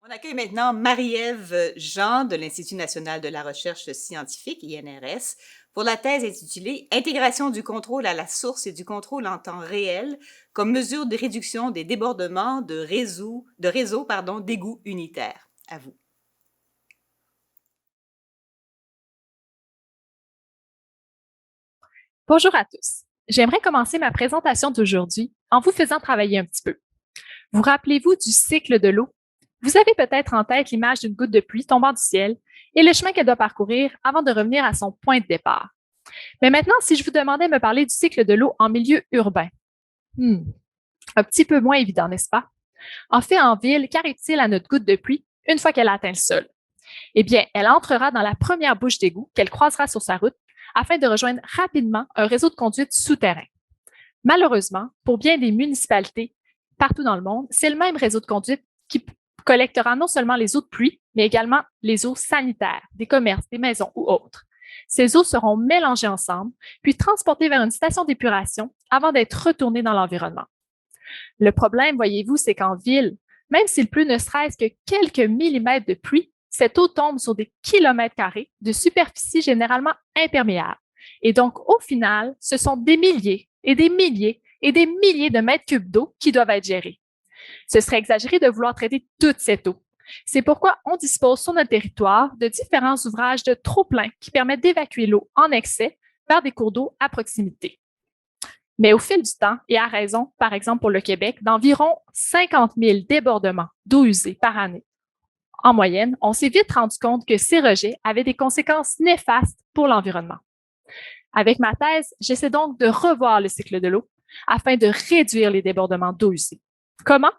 On accueille maintenant Marie-Ève Jean de l'Institut national de la recherche scientifique, INRS, pour la thèse intitulée Intégration du contrôle à la source et du contrôle en temps réel comme mesure de réduction des débordements de réseaux d'égouts unitaires. À vous. Bonjour à tous. J'aimerais commencer ma présentation d'aujourd'hui en vous faisant travailler un petit peu. Vous rappelez-vous du cycle de l'eau? Vous avez peut-être en tête l'image d'une goutte de pluie tombant du ciel et le chemin qu'elle doit parcourir avant de revenir à son point de départ. Mais maintenant, si je vous demandais de me parler du cycle de l'eau en milieu urbain, un petit peu moins évident, n'est-ce pas? En fait, en ville, qu'arrive-t-il à notre goutte de pluie une fois qu'elle a atteint le sol? Eh bien, elle entrera dans la première bouche d'égout qu'elle croisera sur sa route afin de rejoindre rapidement un réseau de conduite souterrain. Malheureusement, pour bien des municipalités partout dans le monde, c'est le même réseau de conduite qui collectera non seulement les eaux de pluie, mais également les eaux sanitaires, des commerces, des maisons ou autres. Ces eaux seront mélangées ensemble, puis transportées vers une station d'épuration avant d'être retournées dans l'environnement. Le problème, voyez-vous, c'est qu'en ville, même s'il pleut ne serait-ce que quelques millimètres de pluie, cette eau tombe sur des kilomètres carrés de superficie généralement imperméable. Et donc, au final, ce sont des milliers et des milliers et des milliers de mètres cubes d'eau qui doivent être gérés. Ce serait exagéré de vouloir traiter toute cette eau. C'est pourquoi on dispose sur notre territoire de différents ouvrages de trop-plein qui permettent d'évacuer l'eau en excès vers des cours d'eau à proximité. Mais au fil du temps, et à raison, par exemple pour le Québec, d'environ 50 000 débordements d'eau usée par année, en moyenne, on s'est vite rendu compte que ces rejets avaient des conséquences néfastes pour l'environnement. Avec ma thèse, j'essaie donc de revoir le cycle de l'eau afin de réduire les débordements d'eau usée. Comment?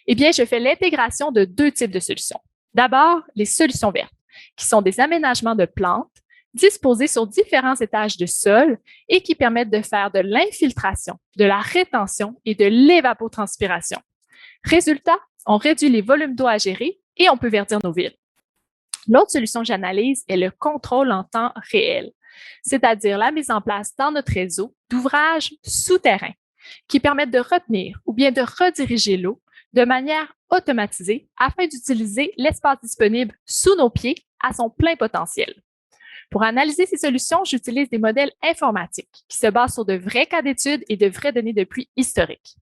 Eh bien, je fais l'intégration de deux types de solutions. D'abord, les solutions vertes, qui sont des aménagements de plantes disposés sur différents étages de sol et qui permettent de faire de l'infiltration, de la rétention et de l'évapotranspiration. Résultat, on réduit les volumes d'eau à gérer et on peut verdir nos villes. L'autre solution que j'analyse est le contrôle en temps réel, c'est-à-dire la mise en place dans notre réseau d'ouvrages souterrains qui permettent de retenir ou bien de rediriger l'eau de manière automatisée afin d'utiliser l'espace disponible sous nos pieds à son plein potentiel. Pour analyser ces solutions, j'utilise des modèles informatiques qui se basent sur de vrais cas d'études et de vraies données de pluie historiques.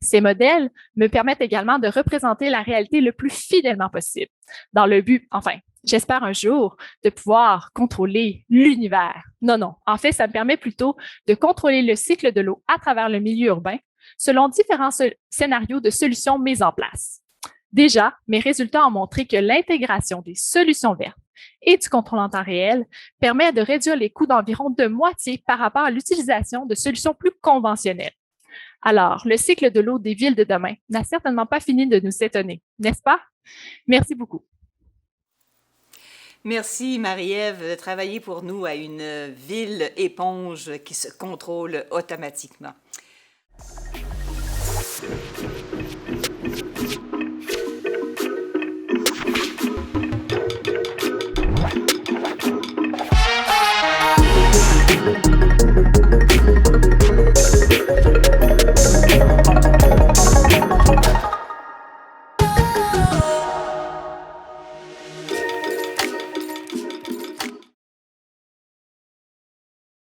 Ces modèles me permettent également de représenter la réalité le plus fidèlement possible, dans le but, j'espère un jour, de pouvoir contrôler l'univers. Non, en fait, ça me permet plutôt de contrôler le cycle de l'eau à travers le milieu urbain selon différents scénarios de solutions mises en place. Déjà, mes résultats ont montré que l'intégration des solutions vertes et du contrôle en temps réel permet de réduire les coûts d'environ de moitié par rapport à l'utilisation de solutions plus conventionnelles. Alors, le cycle de l'eau des villes de demain n'a certainement pas fini de nous étonner, n'est-ce pas? Merci beaucoup. Merci Marie-Ève de travailler pour nous à une ville éponge qui se contrôle automatiquement.